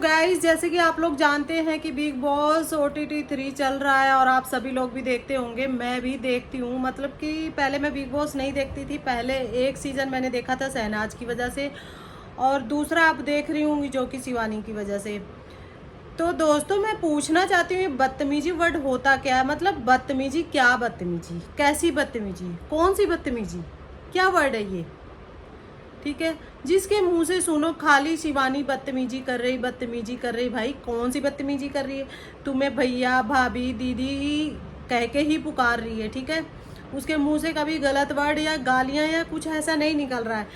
Guys, जैसे कि आप लोग जानते हैं कि बिग बॉस OTT 3 चल रहा है और आप सभी लोग भी देखते होंगे। मैं भी देखती हूँ। मतलब कि पहले मैं बिग बॉस नहीं देखती थी। पहले एक सीज़न मैंने देखा था शहनाज की वजह से, और दूसरा अब देख रही हूँ जो कि शिवानी की वजह से। तो दोस्तों, मैं पूछना चाहती हूँ, ये बदतमीजी वर्ड होता क्या है? मतलब बदतमीजी, क्या बदतमीजी, कैसी बदतमीजी, कौन सी बदतमीजी, क्या वर्ड है ये? ठीक है, जिसके मुंह से सुनो खाली शिवानी बदतमीजी कर रही, बदतमीजी कर रही। भाई कौन सी बदतमीजी कर रही है? तुम्हें भैया, भाभी, दीदी कह के ही पुकार रही है। ठीक है, उसके मुंह से कभी गलत वर्ड या गालियां या कुछ ऐसा नहीं निकल रहा है।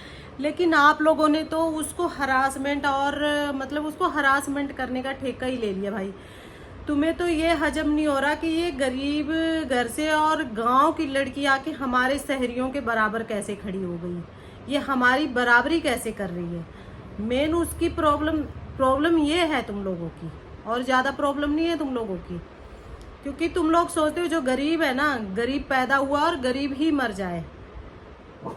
लेकिन आप लोगों ने तो उसको हरासमेंट और मतलब उसको हरासमेंट करने का ठेका ही ले लिया। भाई तुम्हें तो ये हजम नहीं हो रहा कि ये गरीब घर से और गांव की लड़की आके हमारे शहरियों के बराबर कैसे खड़ी हो गई, ये हमारी बराबरी कैसे कर रही है। मेन उसकी प्रॉब्लम ये है तुम लोगों की, और ज़्यादा प्रॉब्लम नहीं है तुम लोगों की। क्योंकि तुम लोग सोचते हो जो गरीब है ना, गरीब पैदा हुआ और गरीब ही मर जाए।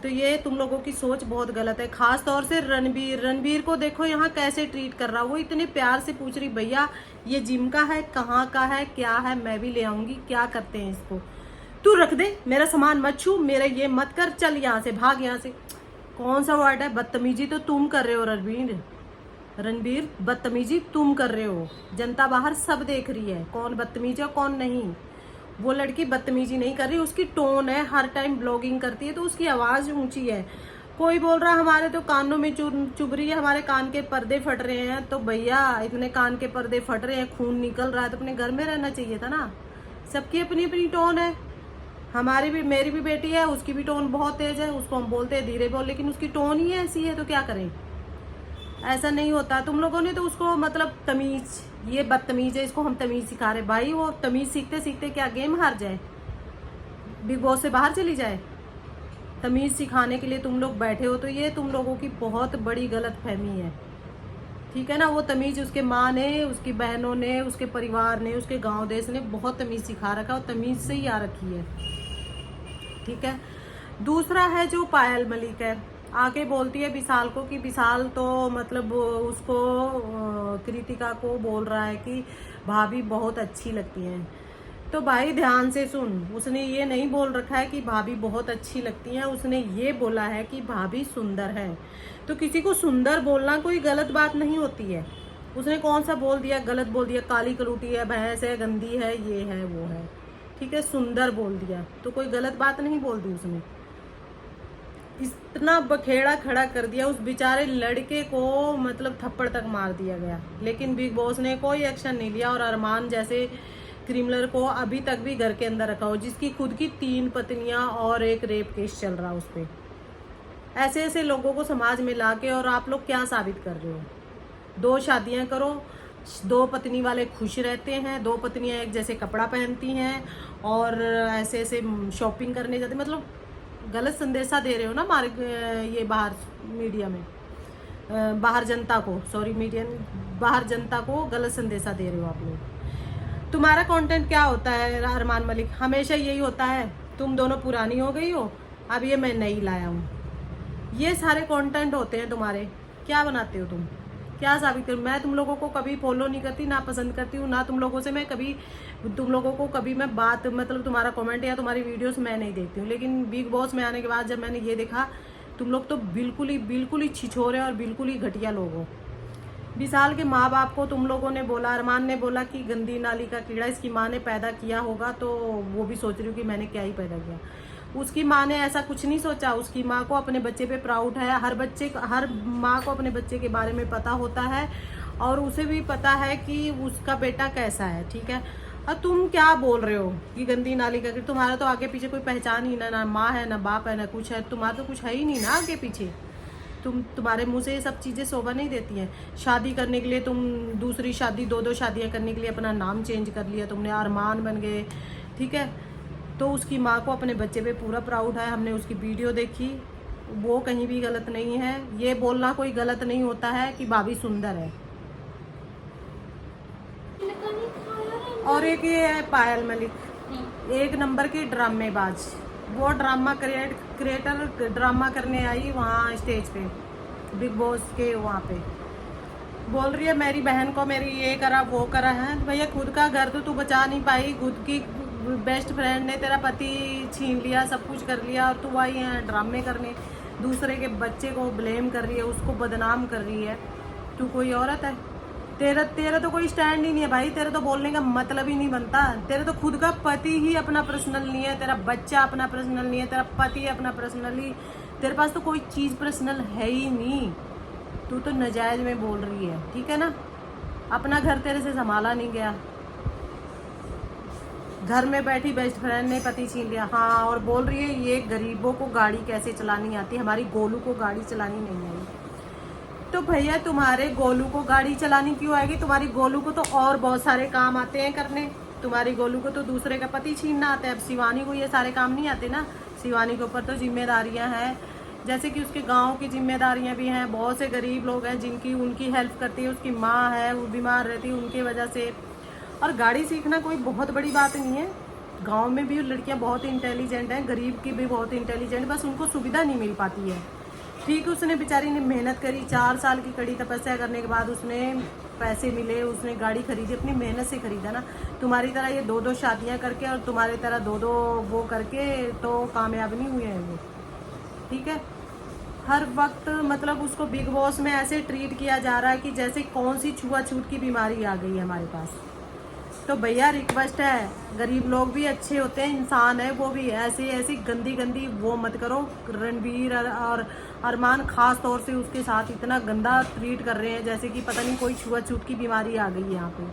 तो ये तुम लोगों की सोच बहुत गलत है। खास तौर से रणबीर को देखो यहाँ कैसे ट्रीट कर रहा। वो इतने प्यार से पूछ रही, भैया ये जिम का है, कहाँ का है, क्या है, मैं भी ले आऊंगी, क्या करते हैं इसको, तू रख दे, मेरा सामान मत छू, मेरा ये मत कर, चल यहाँ से, भाग यहाँ से। कौन सा वर्ड है? बदतमीजी तो तुम कर रहे हो रणबीर, बदतमीजी तुम कर रहे हो। जनता बाहर सब देख रही है कौन बदतमीज है कौन नहीं। वो लड़की बदतमीजी नहीं कर रही, उसकी टोन है, हर टाइम ब्लॉगिंग करती है तो उसकी आवाज ऊंची है। कोई बोल रहा हमारे तो कानों में चुभ रही है, हमारे कान के पर्दे फट रहे हैं। तो भैया इतने कान के पर्दे फट रहे हैं, खून निकल रहा है, तो अपने घर में रहना चाहिए था ना। सबकी अपनी अपनी टोन है। हमारी भी, मेरी भी बेटी है, उसकी भी टोन बहुत तेज है। उसको हम बोलते हैं धीरे बोल, लेकिन उसकी टोन ही ऐसी है, तो क्या करें। ऐसा नहीं होता। तुम लोगों ने तो उसको मतलब तमीज, ये बदतमीज है, इसको हम तमीज सिखा रहे। भाई वो तमीज सीखते सीखते क्या गेम हार जाए, बिग बॉस से बाहर चली जाए? तमीज सिखाने के लिए तुम लोग बैठे हो, तो ये तुम लोगों की बहुत बड़ी गलत फहमी है। ठीक है ना। वो तमीज उसके माँ ने, उसकी बहनों ने, उसके परिवार ने, उसके गांव देश ने बहुत तमीज सिखा रखा, और तमीज से ही आ रखी है। ठीक है। दूसरा है जो पायल मलिक है, आके बोलती है विशाल को कि विशाल तो मतलब उसको कृतिका को बोल रहा है कि भाभी बहुत अच्छी लगती हैं। तो भाई ध्यान से सुन, उसने ये नहीं बोल रखा है कि भाभी बहुत अच्छी लगती हैं, उसने ये बोला है कि भाभी सुंदर है। तो किसी को सुंदर बोलना कोई गलत बात नहीं होती है। उसने कौन सा बोल दिया, गलत बोल दिया, काली कलूटी है, भैंस है, गंदी है, ये है, वो है। ठीक है, सुंदर बोल दिया तो कोई गलत बात नहीं बोल दी उसने। इतना बखेड़ा खड़ा कर दिया उस बेचारे लड़के को, मतलब थप्पड़ तक मार दिया गया। लेकिन बिग बॉस ने कोई एक्शन नहीं लिया, और अरमान जैसे क्रिमिनल को अभी तक भी घर के अंदर रखा हो, जिसकी खुद की 3 पत्नियां और एक रेप केस चल रहा उस पर। ऐसे ऐसे लोगों को समाज में लाके और आप लोग क्या साबित कर रहे हो? 2 शादियां करो, 2 पत्नी वाले खुश रहते हैं, 2 पत्नियां एक जैसे कपड़ा पहनती हैं और ऐसे ऐसे शॉपिंग करने जाते। मतलब गलत संदेशा दे रहे हो ना मार्ग, ये बाहर मीडिया में, बाहर जनता को, सॉरी मीडिया, बाहर जनता को गलत संदेशा दे रहे हो आप लोग। तुम्हारा कंटेंट क्या होता है अरमान मलिक? हमेशा यही होता है, तुम दोनों पुरानी हो गई हो, अब ये मैं नई लाया हूँ, ये सारे कंटेंट होते हैं तुम्हारे। क्या बनाते हो तुम, क्या साबित करूँ? मैं तुम लोगों को कभी फॉलो नहीं करती, ना पसंद करती हूँ, ना तुम लोगों से मैं कभी, तुम लोगों को कभी मैं बात, मतलब तुम्हारा कमेंट या तुम्हारी वीडियोस मैं नहीं देखती हूँ। लेकिन बिग बॉस में आने के बाद जब मैंने ये देखा, तुम लोग तो बिल्कुल ही छिछोरे और बिल्कुल ही घटिया लोग हो। विशाल के माँ बाप को तुम लोगों ने बोला, अरमान ने बोला कि गंदी नाली का कीड़ा इसकी माँ ने पैदा किया होगा, तो वो भी सोच रही हूँ कि मैंने क्या ही पैदा किया। उसकी माँ ने ऐसा कुछ नहीं सोचा। उसकी माँ को अपने बच्चे पे प्राउड है। हर माँ को अपने बच्चे के बारे में पता होता है, और उसे भी पता है कि उसका बेटा कैसा है। ठीक है, और तुम क्या बोल रहे हो कि गंदी नाली का? तुम्हारा तो आगे पीछे कोई पहचान ही ना माँ है, ना बाप है, ना कुछ है। तुम्हारा तो कुछ है ही नहीं ना आगे पीछे। तुम्हारे मुंह से ये सब चीज़ें शोभा नहीं देती हैं। शादी करने के लिए तुम दूसरी शादी, 2 शादियाँ करने के लिए अपना नाम चेंज कर लिया तुमने, अरमान बन गए। ठीक है, तो उसकी माँ को अपने बच्चे पे पूरा प्राउड है। हमने उसकी वीडियो देखी, वो कहीं भी गलत नहीं है। ये बोलना कोई गलत नहीं होता है कि भाभी सुंदर है। और एक ये है पायल मलिक, एक नंबर की ड्रामेबाज। वो ड्रामा क्रिएटर ड्रामा करने आई वहाँ स्टेज पे, बिग बॉस के वहाँ पे। बोल रही है मेरी बहन को मेरी ये करा वो करा है। भैया खुद का घर तो तू बचा नहीं पाई, खुद की बेस्ट फ्रेंड ने तेरा पति छीन लिया, सब कुछ कर लिया, और तू आई है ड्रामे करने, दूसरे के बच्चे को ब्लेम कर रही है, उसको बदनाम कर रही है। तू कोई औरत है? तेरा तेरा तो कोई स्टैंड ही नहीं है भाई, तेरा तो बोलने का मतलब ही नहीं बनता। तेरा तो खुद का पति ही अपना पर्सनल नहीं है, तेरा बच्चा अपना पर्सनल नहीं है, तेरा पति अपना पर्सनल ही, तेरे पास तो कोई चीज़ पर्सनल है ही नहीं। तू तो नजायज में बोल रही है, ठीक है ना? अपना घर तेरे से संभाला नहीं गया, घर में बैठी बेस्ट फ्रेंड ने पति छीन लिया। हाँ, और बोल रही है ये गरीबों को गाड़ी कैसे चलानी आती, हमारी गोलू को गाड़ी चलानी नहीं आई। तो भैया तुम्हारे गोलू को गाड़ी चलानी क्यों आएगी? तुम्हारी गोलू को तो और बहुत सारे काम आते हैं करने। तुम्हारी गोलू को तो दूसरे का पति छीनना आता है। अब शिवानी को ये सारे काम नहीं आते ना। शिवानी के ऊपर तो जिम्मेदारियां हैं, जैसे कि उसके गांव की जिम्मेदारियां भी हैं। बहुत से गरीब लोग हैं जिनकी उनकी हेल्प करती है। उसकी माँ है, वो बीमार रहती है, उनकी वजह से। और गाड़ी सीखना कोई बहुत बड़ी बात नहीं है। गांव में भी लड़कियां बहुत इंटेलिजेंट हैं, गरीब की भी बहुत इंटेलिजेंट, बस उनको सुविधा नहीं मिल पाती है। ठीक, उसने बेचारी ने मेहनत करी, 4 साल की कड़ी तपस्या करने के बाद उसने पैसे मिले, उसने गाड़ी खरीदी, अपनी मेहनत से खरीदा ना। तुम्हारी तरह ये 2-2 शादियां करके और तुम्हारी तरह 2-2 वो करके तो कामयाब नहीं हुए हैं वो, ठीक है? हर वक्त मतलब उसको बिग बॉस में ऐसे ट्रीट किया जा रहा है कि जैसे कौन सी छुआछूत की बीमारी आ गई है हमारे पास। तो भैया रिक्वेस्ट है, गरीब लोग भी अच्छे होते हैं, इंसान है वो भी, ऐसी ऐसी गंदी गंदी वो मत करो। रणबीर और अरमान खास तौर से उसके साथ इतना गंदा ट्रीट कर रहे हैं जैसे कि पता नहीं कोई छुआछूत की बीमारी आ गई है यहाँ पे।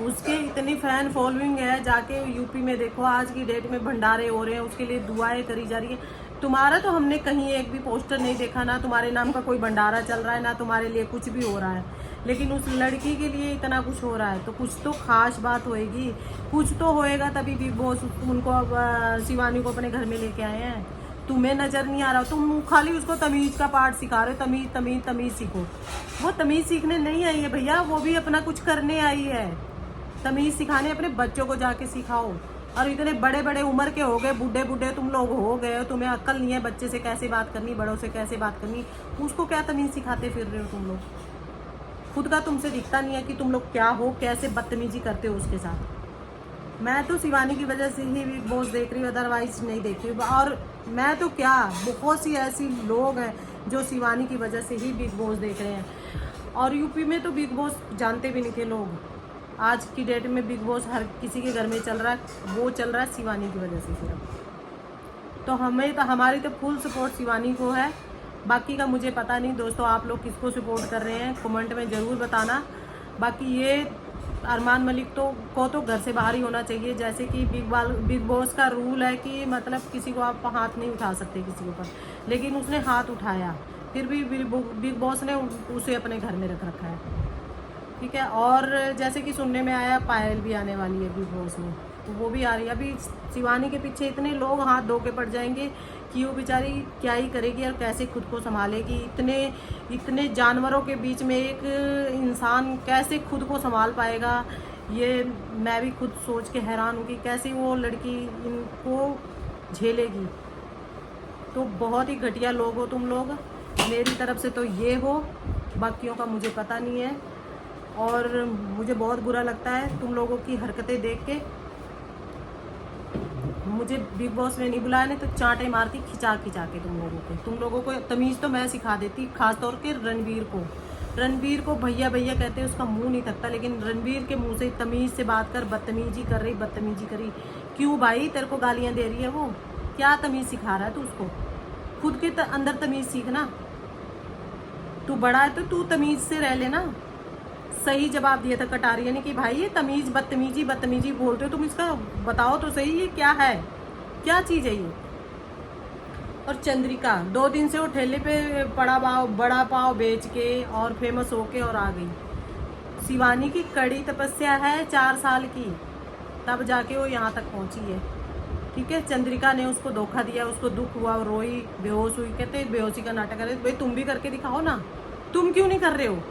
उसके इतनी फैन फॉलोइंग है, जाके यूपी में देखो आज की डेट में भंडारे हो रहे हैं, उसके लिए दुआएं करी जा रही है। तुम्हारा तो हमने कहीं एक भी पोस्टर नहीं देखा, ना तुम्हारे नाम का कोई भंडारा चल रहा है, ना तुम्हारे लिए कुछ भी हो रहा है। लेकिन उस लड़की के लिए इतना कुछ हो रहा है तो कुछ तो खास बात होएगी, कुछ तो होएगा, तभी बिग बॉस उनको शिवानी को अपने घर में लेके आए हैं। तुम्हें नजर नहीं आ रहा, तुम खाली उसको तमीज का पार्ट सिखा रहे हो। तमीज तमीज तमीज सीखो। वो तमीज सीखने नहीं आई है भैया, वो भी अपना कुछ करने आई है। तमीज सिखाने अपने बच्चों को जाके सिखाओ। और इतने बड़े बड़े उम्र के हो गए, बूढ़े बूढ़े तुम लोग हो गए हो, तुम्हें अक्ल नहीं है बच्चे से कैसे बात करनी, बड़ों से कैसे बात करनी। उसको क्या तमीज सिखाते फिर रहे हो तुम लोग? खुद का तुमसे दिखता नहीं है कि तुम लोग क्या हो, कैसे बदतमीजी करते हो उसके साथ। मैं तो शिवानी की वजह से ही बिग बॉस देख रही हूँ, अदरवाइज नहीं देख रही हूँ। और मैं तो क्या, बहुत सी ऐसी लोग हैं जो शिवानी की वजह से ही बिग बॉस देख रहे हैं। और यूपी में तो बिग बॉस जानते भी नहीं थे लोग। आज की डेट में बिग बॉस हर किसी के घर में चल रहा है, वो चल रहा है शिवानी की वजह से सिर्फ। तो हमारी तो फुल सपोर्ट शिवानी को है, बाकी का मुझे पता नहीं। दोस्तों आप लोग किसको सपोर्ट कर रहे हैं कमेंट में ज़रूर बताना। बाकी ये अरमान मलिक को तो घर से बाहर ही होना चाहिए, जैसे कि बिग बॉस का रूल है कि मतलब किसी को आप हाथ नहीं उठा सकते किसी के ऊपर, लेकिन उसने हाथ उठाया, फिर भी बिग बॉस ने उसे अपने घर में रख रखा है, ठीक है? और जैसे कि सुनने में आया पायल भी आने वाली है बिग बॉस में, तो वो भी आ रही है। अभी शिवानी के पीछे इतने लोग हाथ धो के पड़ जाएंगे कि वो बेचारी क्या ही करेगी और कैसे खुद को संभालेगी। इतने जानवरों के बीच में एक इंसान कैसे खुद को संभाल पाएगा, ये मैं भी खुद सोच के हैरान हूँ कि कैसे वो लड़की इनको झेलेगी। तो बहुत ही घटिया लोग हो तुम लोग, मेरी तरफ से तो ये हो, बाकियों का मुझे पता नहीं है। और मुझे बहुत बुरा लगता है तुम लोगों की हरकतें देख के। मुझे बिग बॉस ने नहीं बुलाया, नहीं तो चांटे मारती खिंचा खिंचा के तुम लोगों को तमीज़ तो मैं सिखा देती, खास तौर के रणबीर को भैया भैया कहते हैं, उसका मुंह नहीं थकता, लेकिन रणबीर के मुंह से तमीज़ से बात कर, बदतमीजी करी। क्यों भाई, तेरे को गालियाँ दे रही है वो? क्या तमीज़ सिखा रहा है तू उसको? खुद के अंदर तमीज़ सीखना। तू बड़ा है तो तू तमीज़ से रह लेना। सही जवाब दिया था कटारिया ने कि भाई ये तमीज़ बदतमीजी बोलते हो तुम, इसका बताओ तो सही ये क्या है, क्या चीज़ है ये? और चंद्रिका 2 दिन से वो ठेले पे बड़ा पाव बेच के और फेमस होके और आ गई। शिवानी की कड़ी तपस्या है 4 साल की, तब जाके वो यहाँ तक पहुँची है, ठीक है? चंद्रिका ने उसको धोखा दिया, उसको दुख हुआ, रोई, बेहोश हुई। कहते बेहोशी का नाटक कर रहे, भाई तुम भी करके दिखाओ ना, तुम क्यों नहीं कर रहे हो?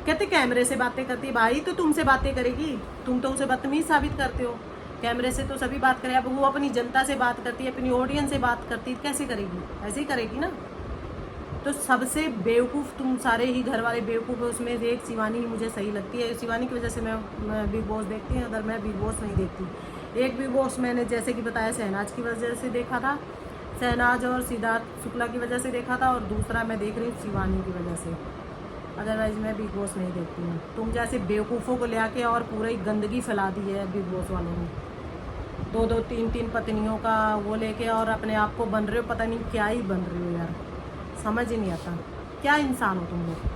कहते कैमरे से बातें करती, भाई तो तुमसे बातें करेगी, तुम तो उसे बदतमीज साबित करते हो। कैमरे से तो सभी बात करें, अब वो अपनी जनता से बात करती है, अपनी ऑडियंस से बात करती है, कैसे करेगी? ऐसे ही करेगी ना। तो सबसे बेवकूफ़ तुम सारे ही घर वाले बेवकूफ़ है, उसमें से एक शिवानी ही मुझे सही लगती है। शिवानी की वजह से मैं बिग बॉस देखती हूँ, अगर मैं बिग बॉस नहीं देखती। एक बिग बॉस मैंने जैसे कि बताया शहनाज की वजह से देखा था, शहनाज और सिद्धार्थ शुक्ला की वजह से देखा था, और दूसरा मैं देख रही हूँ शिवानी की वजह से। अदरवाइज़ मैं बिग बॉस नहीं देखती हूँ। तुम जैसे बेवकूफ़ों को ले आके और पूरी गंदगी फैला दी है बिग बॉस वालों ने। दो दो तीन तीन पत्नियों का वो लेके और अपने आप को बन रहे हो, पता नहीं क्या ही बन रहे हो यार, समझ ही नहीं आता क्या इंसान हो तुम लोग।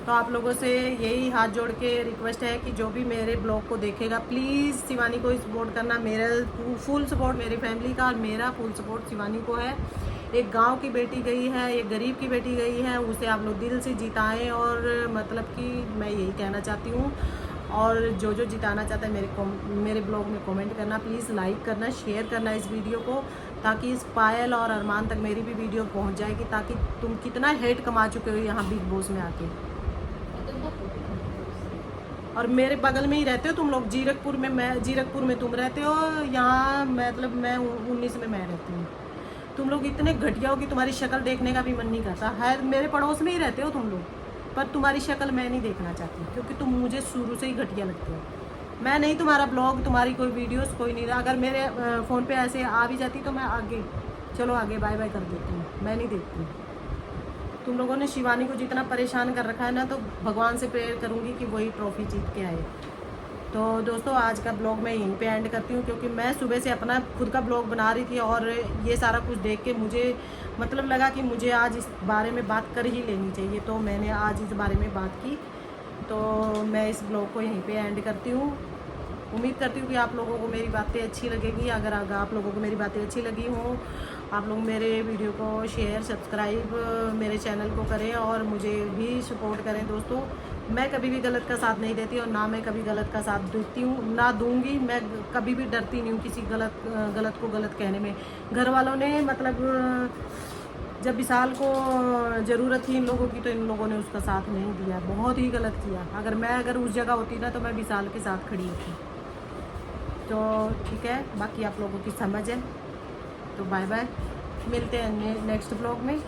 तो आप लोगों से यही हाथ जोड़ के रिक्वेस्ट है कि जो भी मेरे ब्लॉग को देखेगा प्लीज़ शिवानी को सपोर्ट करना। मेरा फुल सपोर्ट मेरी फैमिली का और मेरा फुल सपोर्ट शिवानी को है। एक गांव की बेटी गई है, एक गरीब की बेटी गई है, उसे आप लोग दिल से जिताएं। और मतलब कि मैं यही कहना चाहती हूँ। और जो जो जिताना चाहता है मेरे ब्लॉग में कमेंट करना, प्लीज़ लाइक करना, शेयर करना इस वीडियो को, ताकि इस पायल और अरमान तक मेरी भी वीडियो पहुंच जाएगी, ताकि तुम कितना हेट कमा चुके हो यहाँ बिग बॉस में आके। और मेरे बगल में ही रहते हो तुम लोग, जीरकपुर में तुम रहते हो, यहाँ मतलब मैं 19 में मैं रहती हूँ। तुम लोग इतने घटिया हो कि तुम्हारी शक्ल देखने का भी मन नहीं करता है। मेरे पड़ोस में ही रहते हो तुम लोग, पर तुम्हारी शक्ल मैं नहीं देखना चाहती, क्योंकि तुम मुझे शुरू से ही घटिया लगते हो। मैं नहीं तुम्हारा ब्लॉग, तुम्हारी कोई वीडियोस कोई नहीं, अगर मेरे फ़ोन पे ऐसे आ भी जाती तो मैं आगे चलो आगे बाय बाय कर देती हूँ, मैं नहीं देखती। तुम लोगों ने शिवानी को जितना परेशान कर रखा है ना, तो भगवान से प्रेयर करूँगी कि वही ट्रॉफी जीत के आए। तो दोस्तों आज का ब्लॉग मैं यहीं पे एंड करती हूँ, क्योंकि मैं सुबह से अपना खुद का ब्लॉग बना रही थी और ये सारा कुछ देख के मुझे मतलब लगा कि मुझे आज इस बारे में बात कर ही लेनी चाहिए, तो मैंने आज इस बारे में बात की। तो मैं इस ब्लॉग को यहीं पे एंड करती हूँ। उम्मीद करती हूँ कि आप लोगों को मेरी बातें अच्छी लगेगी। अगर आप लोगों को मेरी बातें अच्छी लगी हों, आप लोग मेरे वीडियो को शेयर सब्सक्राइब मेरे चैनल को करें और मुझे भी सपोर्ट करें। दोस्तों मैं कभी भी गलत का साथ नहीं देती और ना मैं कभी गलत का साथ देती हूँ, ना दूंगी। मैं कभी भी डरती नहीं हूँ किसी गलत को गलत कहने में। घर वालों ने मतलब जब विशाल को ज़रूरत थी इन लोगों की, तो इन लोगों ने उसका साथ नहीं दिया, बहुत ही गलत किया। अगर उस जगह होती ना, तो मैं विशाल के साथ खड़ी होती। तो ठीक है, बाकी आप लोगों की समझ है। तो बाय बाय, मिलते हैं नेक्स्ट ब्लॉग में।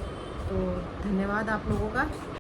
तो धन्यवाद आप लोगों का।